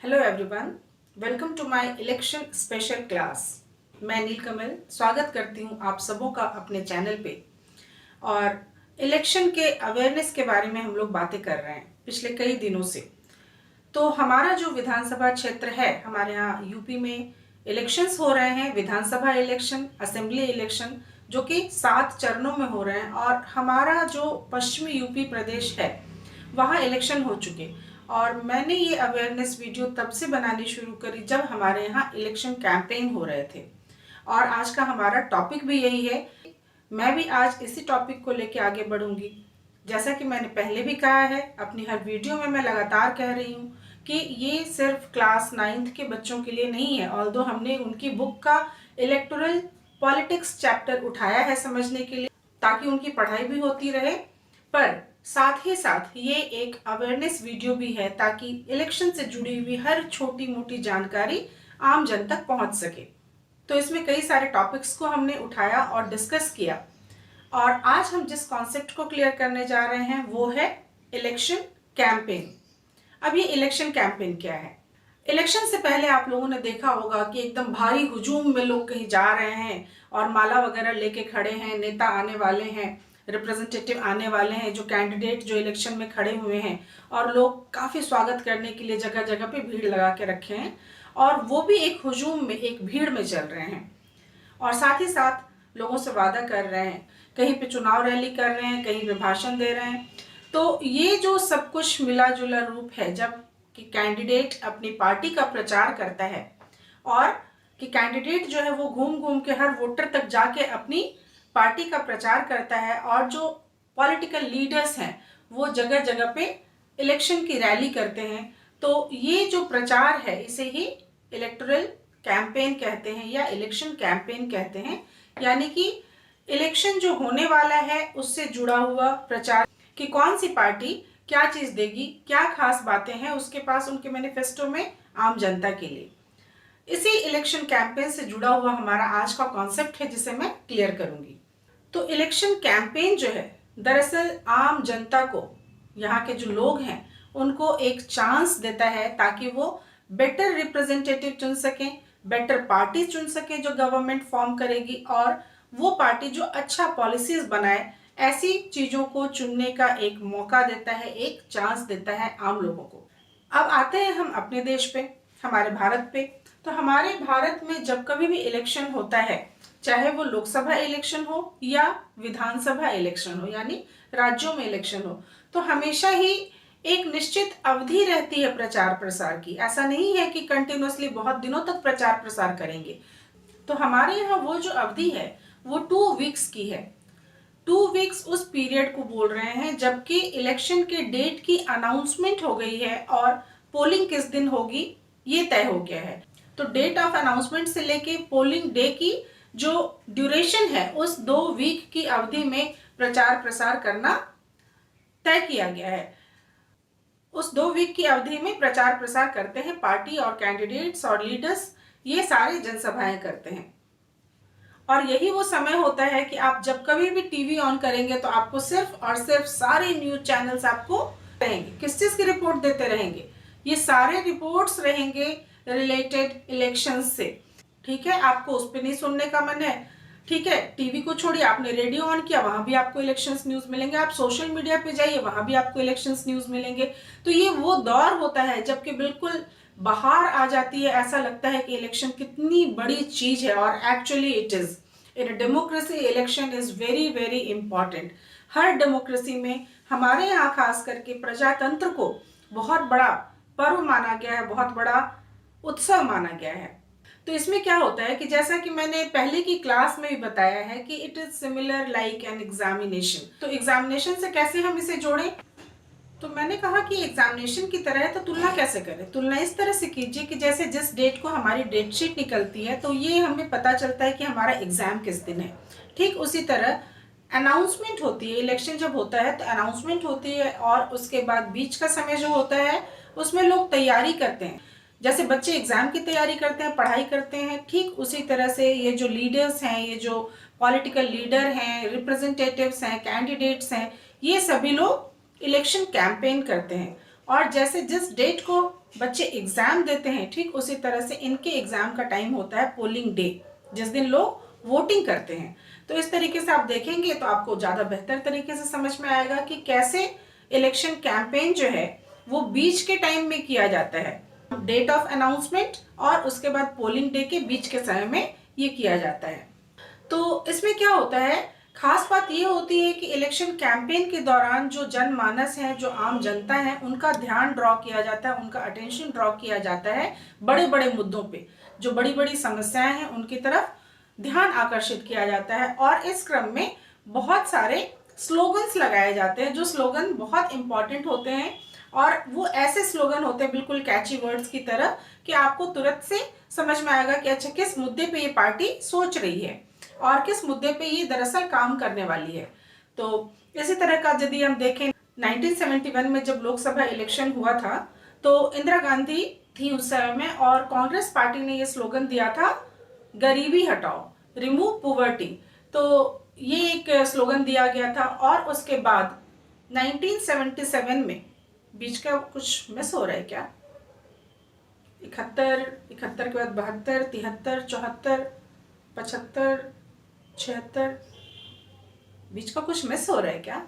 Hello everyone, welcome to my election special class. मैं नीलकमल स्वागत करती हूँ आप सबों का अपने चैनल पे। और इलेक्शन के अवेयरनेस के बारे में हम लोग बातें कर रहे हैं पिछले कई दिनों से। तो हमारा जो विधानसभा क्षेत्र है, हमारे यहाँ यूपी में इलेक्शंस हो रहे हैं, विधानसभा इलेक्शन, असेंबली इलेक्शन, जो कि 7 चरणों में हो रहे हैं। और हमारा जो पश्चिमी यूपी प्रदेश है वहाँ इलेक्शन हो चुके। और मैंने ये अवेयरनेस वीडियो तब से बनानी शुरू करी जब हमारे यहाँ इलेक्शन कैंपेन हो रहे थे। और आज का हमारा टॉपिक भी यही है। मैं भी आज इसी टॉपिक को लेके आगे बढ़ूंगी। जैसा कि मैंने पहले भी कहा है, अपनी हर वीडियो में मैं लगातार कह रही हूँ कि ये सिर्फ क्लास 9th के बच्चों के लिए नहीं है। ऑल्दो हमने उनकी बुक का इलेक्टोरल पॉलिटिक्स चैप्टर उठाया है समझने के लिए, ताकि उनकी पढ़ाई भी होती रहे, पर साथ ही साथ ये एक अवेयरनेस वीडियो भी है ताकि इलेक्शन से जुड़ी हुई हर छोटी मोटी जानकारी आम जन तक पहुंच सके। तो इसमें कई सारे टॉपिक्स को हमने उठाया और डिस्कस किया। और आज हम जिस कॉन्सेप्ट को क्लियर करने जा रहे हैं वो है इलेक्शन कैंपेन। अब ये इलेक्शन कैंपेन क्या है? इलेक्शन से पहले आप लोगों ने देखा होगा कि एकदम भारी हुजूम में लोग कहीं जा रहे हैं और माला वगैरह लेके खड़े हैं, नेता आने वाले हैं, रिप्रेजेंटेटिव आने वाले हैं, जो कैंडिडेट जो इलेक्शन में खड़े हुए हैं, और लोग काफ़ी स्वागत करने के लिए जगह जगह पे भीड़ लगा के रखे हैं। और वो भी एक हुजूम में, एक भीड़ में चल रहे हैं। और साथ ही साथ लोगों से वादा कर रहे हैं, कहीं पे चुनाव रैली कर रहे हैं, कहीं पे भाषण दे रहे हैं। तो ये जो सब कुछ मिला जुला रूप है, जब कि कैंडिडेट अपनी पार्टी का प्रचार करता है और कि कैंडिडेट जो है वो घूम घूम के हर वोटर तक जाके अपनी पार्टी का प्रचार करता है, और जो पॉलिटिकल लीडर्स हैं वो जगह जगह पे इलेक्शन की रैली करते हैं। तो ये जो प्रचार है इसे ही इलेक्टोरल कैंपेन कहते हैं या इलेक्शन कैंपेन कहते हैं। यानी कि इलेक्शन जो होने वाला है उससे जुड़ा हुआ प्रचार कि कौन सी पार्टी क्या चीज देगी, क्या खास बातें हैं उसके पास उनके मैनिफेस्टो में आम जनता के लिए। इसी इलेक्शन कैंपेन से जुड़ा हुआ हमारा आज का कॉन्सेप्ट है जिसे मैं क्लियर करूंगी। तो इलेक्शन कैंपेन जो है दरअसल आम जनता को, यहाँ के जो लोग हैं उनको एक चांस देता है ताकि वो बेटर रिप्रेजेंटेटिव चुन सकें, बेटर पार्टी चुन सकें जो गवर्नमेंट फॉर्म करेगी, और वो पार्टी जो अच्छा पॉलिसीज बनाए, ऐसी चीजों को चुनने का एक मौका देता है, एक चांस देता है आम लोगों को। अब आते हैं हम अपने देश पे, हमारे भारत पे। तो हमारे भारत में जब कभी भी इलेक्शन होता है, चाहे वो लोकसभा इलेक्शन हो या विधानसभा इलेक्शन हो, यानी राज्यों में इलेक्शन हो, तो हमेशा ही एक निश्चित अवधि रहती है प्रचार प्रसार की। ऐसा नहीं है कि कंटिन्यूअसली बहुत दिनों तक प्रचार प्रसार करेंगे। तो हमारे यहाँ वो जो अवधि है वो 2 वीक्स की है। 2 वीक्स उस पीरियड को बोल रहे हैं जबकि इलेक्शन के डेट की अनाउंसमेंट हो गई है और पोलिंग किस दिन होगी ये तय हो गया है। तो डेट ऑफ अनाउंसमेंट से लेके पोलिंग डे की जो ड्यूरेशन है उस 2 वीक की अवधि में प्रचार प्रसार करना तय किया गया है। उस 2 वीक की अवधि में प्रचार प्रसार करते हैं पार्टी और कैंडिडेट्स और लीडर्स, ये सारे जनसभाएं करते हैं। और यही वो समय होता है कि आप जब कभी भी टीवी ऑन करेंगे तो आपको सिर्फ और सिर्फ सारे न्यूज चैनल्स आपको रहेंगे, किस चीज की रिपोर्ट देते रहेंगे? ये सारे रिपोर्ट्स रहेंगे रिलेटेड इलेक्शंस से। ठीक है, आपको उस पर नहीं सुनने का मन है, ठीक है, टीवी को छोड़िए, आपने रेडियो ऑन किया, वहां भी आपको इलेक्शंस न्यूज मिलेंगे। आप सोशल मीडिया पे जाइए, वहां भी आपको इलेक्शंस न्यूज मिलेंगे। तो ये वो दौर होता है जबकि बिल्कुल बाहर आ जाती है, ऐसा लगता है कि इलेक्शन कितनी बड़ी चीज है, और actually it is. In democracy election is very very important. Her democracy में, हमारे यहाँ खास करके प्रजातंत्र को बहुत बड़ा पर्व माना गया है, बहुत बड़ा उत्सव माना गया है। तो इसमें क्या होता है कि जैसा कि मैंने पहले की क्लास में भी बताया है कि it is similar like an examination. तो एग्जामिनेशन से कैसे हम इसे जोड़ें? तो मैंने कहा कि एग्जामिनेशन की तरह है, तो तुलना कैसे करें? तुलना इस तरह से कीजिए कि जैसे जिस डेट को हमारी डेट शीट निकलती है तो ये हमें पता चलता है कि हमारा एग्जाम किस दिन है। ठीक उसी तरह अनाउंसमेंट होती है, इलेक्शन जब होता है तो अनाउंसमेंट होती है, और उसके बाद बीच का समय जो होता है उसमें लोग तैयारी करते हैं। जैसे बच्चे एग्जाम की तैयारी करते हैं, पढ़ाई करते हैं, ठीक उसी तरह से ये जो लीडर्स हैं, ये जो पॉलिटिकल लीडर हैं, रिप्रेजेंटेटिव्स हैं, कैंडिडेट्स हैं, ये सभी लोग इलेक्शन कैंपेन करते हैं। और जैसे जिस डेट को बच्चे एग्जाम देते हैं, ठीक उसी तरह से इनके एग्जाम का टाइम होता है पोलिंग डे, जिस दिन लोग वोटिंग करते हैं। तो इस तरीके से आप देखेंगे तो आपको ज़्यादा बेहतर तरीके से समझ में आएगा कि कैसे इलेक्शन कैंपेन जो है वो बीच के टाइम में किया जाता है, डेट ऑफ अनाउंसमेंट और उसके बाद पोलिंग डे के बीच के समय में ये किया जाता है। तो इसमें क्या होता है, खास बात ये होती है कि इलेक्शन कैंपेन के दौरान जो जनमानस है, जो आम जनता है, उनका ध्यान ड्रॉ किया जाता है, उनका अटेंशन ड्रॉ किया जाता है बड़े बड़े मुद्दों पे, जो बड़ी बड़ी समस्याएं हैं उनकी तरफ ध्यान आकर्षित किया जाता है। और इस क्रम में बहुत सारे स्लोगन्स लगाए जाते हैं, जो स्लोगन बहुत इंपॉर्टेंट होते हैं और वो ऐसे स्लोगन होते हैं बिल्कुल कैची वर्ड्स की तरह कि आपको तुरंत से समझ में आएगा कि अच्छा किस मुद्दे पे ये पार्टी सोच रही है और किस मुद्दे पे ये दरअसल काम करने वाली है। तो इसी तरह का यदि हम देखें 1971 में जब लोकसभा इलेक्शन हुआ था तो इंदिरा गांधी थी उस समय में और कांग्रेस पार्टी ने ये स्लोगन दिया था, गरीबी हटाओ, रिमूव पॉवर्टी। तो ये एक स्लोगन दिया गया था। और उसके बाद 1977 में, बीच का कुछ मिस हो रहा है क्या, 71 के बाद 72, 73, 74, 75, 76, बीच का कुछ मिस हो रहा है क्या?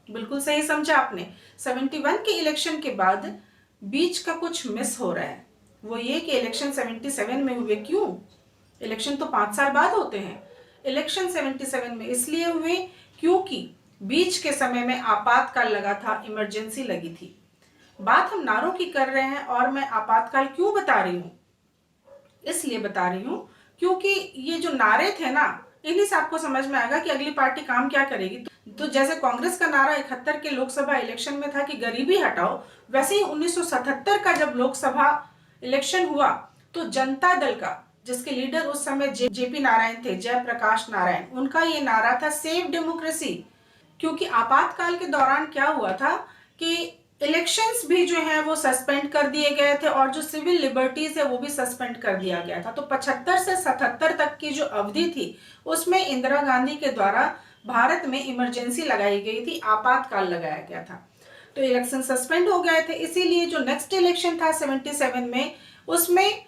बिल्कुल सही समझा आपने। 71 के इलेक्शन के बाद बीच का कुछ मिस हो रहा है, वो ये कि इलेक्शन 77 में हुए। क्यों? इलेक्शन तो 5 साल बाद होते हैं। इलेक्शन 77 में इसलिए हुए क्योंकि बीच के समय में आपातकाल लगा था, इमरजेंसी लगी थी। बात हम नारों की कर रहे हैं और मैं आपातकाल क्यों बता रही हूँ, इसलिए बता रही हूँ क्योंकि ये जो नारे थे ना, इन्हीं से आपको समझ में आएगा कि अगली पार्टी काम क्या करेगी। तो जैसे कांग्रेस का नारा 71 के लोकसभा इलेक्शन में था कि गरीबी हटाओ, वैसे ही 1977 का जब लोकसभा इलेक्शन हुआ तो जनता दल का, जिसके लीडर उस समय जेपी नारायण थे, जयप्रकाश नारायण, उनका ये नारा था सेव डेमोक्रेसी। क्योंकि आपातकाल के दौरान क्या हुआ था कि इलेक्शंस भी जो है वो सस्पेंड कर दिए गए थे और जो सिविल लिबर्टीज है वो भी सस्पेंड कर दिया गया था। तो 75 से 77 तक की जो अवधि थी उसमें इंदिरा गांधी के द्वारा भारत में इमरजेंसी लगाई गई थी, आपातकाल लगाया गया था। तो इलेक्शन सस्पेंड हो गए थे, इसीलिए जो नेक्स्ट इलेक्शन था 77 में, उसमें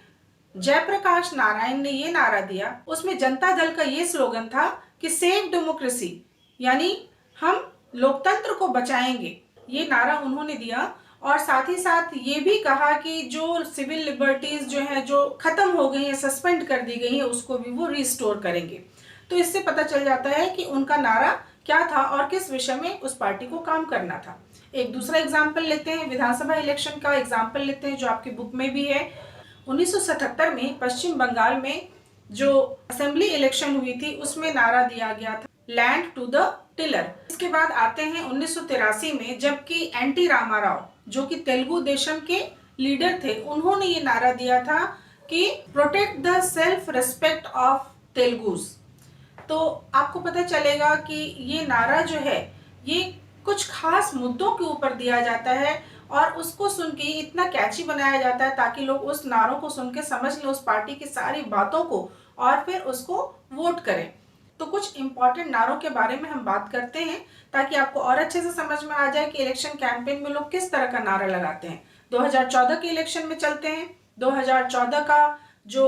जयप्रकाश नारायण ने ये नारा दिया, उसमें जनता दल का ये स्लोगन था कि सेव डेमोक्रेसी, यानी हम लोकतंत्र को बचाएंगे, ये नारा उन्होंने दिया। और साथ ही साथ ये भी कहा कि जो सिविल लिबर्टीज जो है जो खत्म हो गई है, सस्पेंड कर दी गई है, उसको भी वो रिस्टोर करेंगे। तो इससे पता चल जाता है कि उनका नारा क्या था और किस विषय में उस पार्टी को काम करना था। एक दूसरा एग्जाम्पल लेते हैं, विधानसभा इलेक्शन का एग्जाम्पल लेते हैं जो आपकी बुक में भी है। 1977 में पश्चिम बंगाल में जो असेंबली इलेक्शन हुई थी उसमें नारा दिया गया था, लैंड टू द टिलर। इसके बाद आते हैं 1983 में, जबकि एनटी रामाराव जो कि तेलुगु देशम के लीडर थे, उन्होंने ये नारा दिया था कि protect the self respect of Telugus. तो आपको पता चलेगा कि ये नारा जो है ये कुछ खास मुद्दों के ऊपर दिया जाता है और उसको सुन के इतना कैची बनाया जाता है ताकि लोग उस नारों को सुन के समझ लें उस पार्टी की सारी बातों को और फिर उसको वोट करें। तो कुछ इंपॉर्टेंट नारों के बारे में हम बात करते हैं ताकि आपको और अच्छे से समझ में आ जाए कि इलेक्शन कैंपेन में लोग किस तरह का नारा लगाते हैं। 2014 के इलेक्शन में चलते हैं। 2014 का जो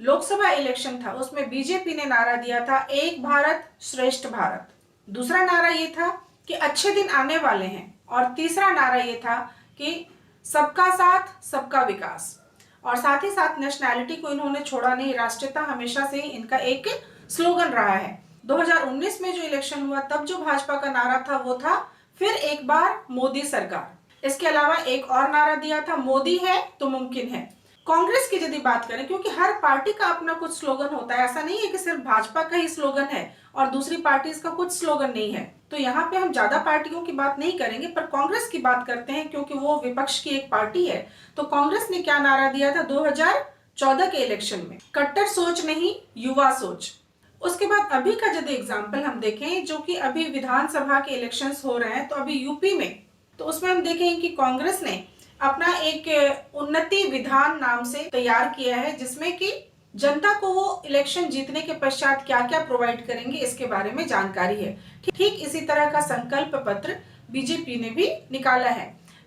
लोकसभा इलेक्शन था उसमें बीजेपी ने नारा दिया था, एक भारत श्रेष्ठ भारत। दूसरा नारा ये था कि अच्छे दिन आने वाले हैं और तीसरा नारा ये था कि सबका साथ सबका विकास। और साथ ही साथ नेशनैलिटी को इन्होंने छोड़ा नहीं, राष्ट्रीयता हमेशा से ही इनका एक स्लोगन रहा है। 2019 में जो इलेक्शन हुआ तब जो भाजपा का नारा था वो था फिर एक बार मोदी सरकार। इसके अलावा एक और नारा दिया था, मोदी है तो मुमकिन है। कांग्रेस की यदि बात करें, क्योंकि हर पार्टी का अपना कुछ स्लोगन होता है, ऐसा नहीं है कि सिर्फ भाजपा का ही स्लोगन है और दूसरी पार्टी का कुछ स्लोगन नहीं है। तो यहाँ पे हम ज्यादा पार्टियों की बात नहीं करेंगे पर कांग्रेस की बात करते हैं क्योंकि वो विपक्ष की एक पार्टी है। तो कांग्रेस ने क्या नारा दिया था 2014 के इलेक्शन में, कट्टर सोच नहीं युवा सोच। उसके बाद अभी का यदि एग्जाम्पल हम देखें, जो कि अभी विधानसभा के इलेक्शंस हो रहे हैं तो अभी यूपी में, तो उसमें हम देखेंगे कि कांग्रेस ने अपना एक उन्नति विधान नाम से तैयार किया है जिसमें कि जनता को वो इलेक्शन जीतने के पश्चात क्या क्या प्रोवाइड करेंगे इसके बारे में जानकारी है। ठीक इसी तरह का संकल्प पत्र बीजेपी ने भी निकाला है।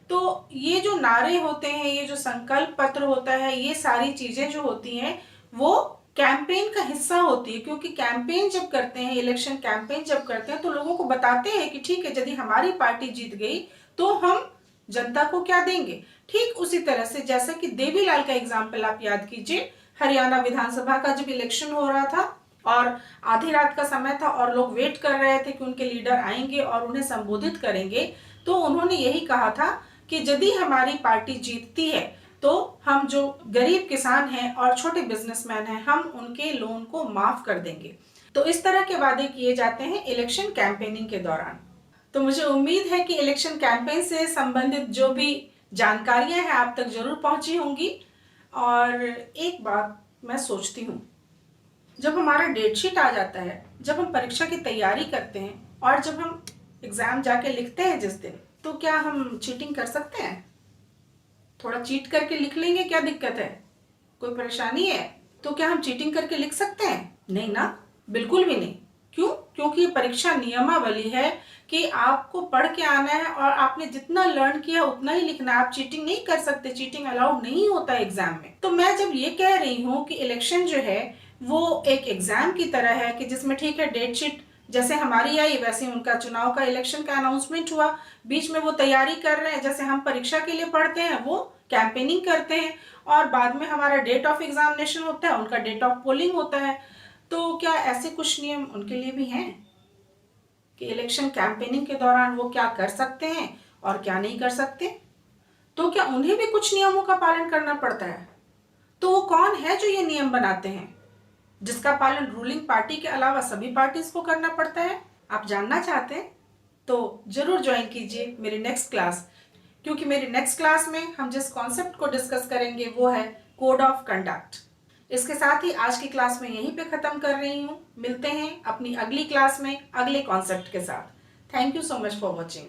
तो ये जो नारे होते हैं, ये जो संकल्प पत्र होता है, ये सारी चीजें जो होती हैं वो कैंपेन का हिस्सा होती है, क्योंकि कैंपेन जब करते हैं, इलेक्शन कैंपेन जब करते हैं तो लोगों को बताते हैं कि ठीक है, यदि हमारी पार्टी जीत गई तो हम जनता को क्या देंगे। ठीक उसी तरह से जैसा कि देवीलाल का एग्जाम्पल आप याद कीजिए, हरियाणा विधानसभा का जब इलेक्शन हो रहा था और आधी रात का समय था और लोग वेट कर रहे थे कि उनके लीडर आएंगे और उन्हें संबोधित करेंगे, तो उन्होंने यही कहा था कि यदि हमारी पार्टी जीतती है तो हम जो गरीब किसान हैं और छोटे बिजनेसमैन हैं, हम उनके लोन को माफ कर देंगे। तो इस तरह के वादे किए जाते हैं इलेक्शन कैंपेनिंग के दौरान। तो मुझे उम्मीद है कि इलेक्शन कैंपेन से संबंधित जो भी जानकारियां हैं आप तक जरूर पहुंची होंगी। और एक बात मैं सोचती हूँ, जब हमारा डेट शीट आ जाता है, जब हम परीक्षा की तैयारी करते हैं और जब हम एग्जाम जाके लिखते हैं जिस दिन, तो क्या हम चीटिंग कर सकते हैं? थोड़ा चीट करके लिख लेंगे, क्या दिक्कत है? कोई परेशानी है? तो क्या हम चीटिंग करके लिख सकते हैं? नहीं ना, बिल्कुल भी नहीं। क्यों? क्योंकि ये परीक्षा नियमावली है कि आपको पढ़ के आना है और आपने जितना लर्न किया उतना ही लिखना है। आप चीटिंग नहीं कर सकते, चीटिंग अलाउड नहीं होता एग्जाम में। तो मैं जब ये कह रही हूँ कि इलेक्शन जो है वो एक एग्जाम की तरह है कि जिसमें ठीक है डेट शीट जैसे हमारी आई वैसे उनका चुनाव का इलेक्शन का अनाउंसमेंट हुआ, बीच में वो तैयारी कर रहे हैं, जैसे हम परीक्षा के लिए पढ़ते हैं वो कैंपेनिंग करते हैं, और बाद में हमारा डेट ऑफ एग्जामिनेशन होता है, उनका डेट ऑफ पोलिंग होता है। तो क्या ऐसे कुछ नियम उनके लिए भी हैं कि इलेक्शन कैंपेनिंग के दौरान वो क्या कर सकते हैं और क्या नहीं कर सकते? तो क्या उन्हें भी कुछ नियमों का पालन करना पड़ता है? तो वो कौन है जो ये नियम बनाते हैं जिसका पालन रूलिंग पार्टी के अलावा सभी पार्टीज को करना पड़ता है? आप जानना चाहते हैं तो जरूर ज्वाइन कीजिए मेरी नेक्स्ट क्लास, क्योंकि मेरी नेक्स्ट क्लास में हम जिस कॉन्सेप्ट को डिस्कस करेंगे वो है कोड ऑफ कंडक्ट। इसके साथ ही आज की क्लास में यहीं पे खत्म कर रही हूँ। मिलते हैं अपनी अगली क्लास में अगले कॉन्सेप्ट के साथ। Thank you so much for watching.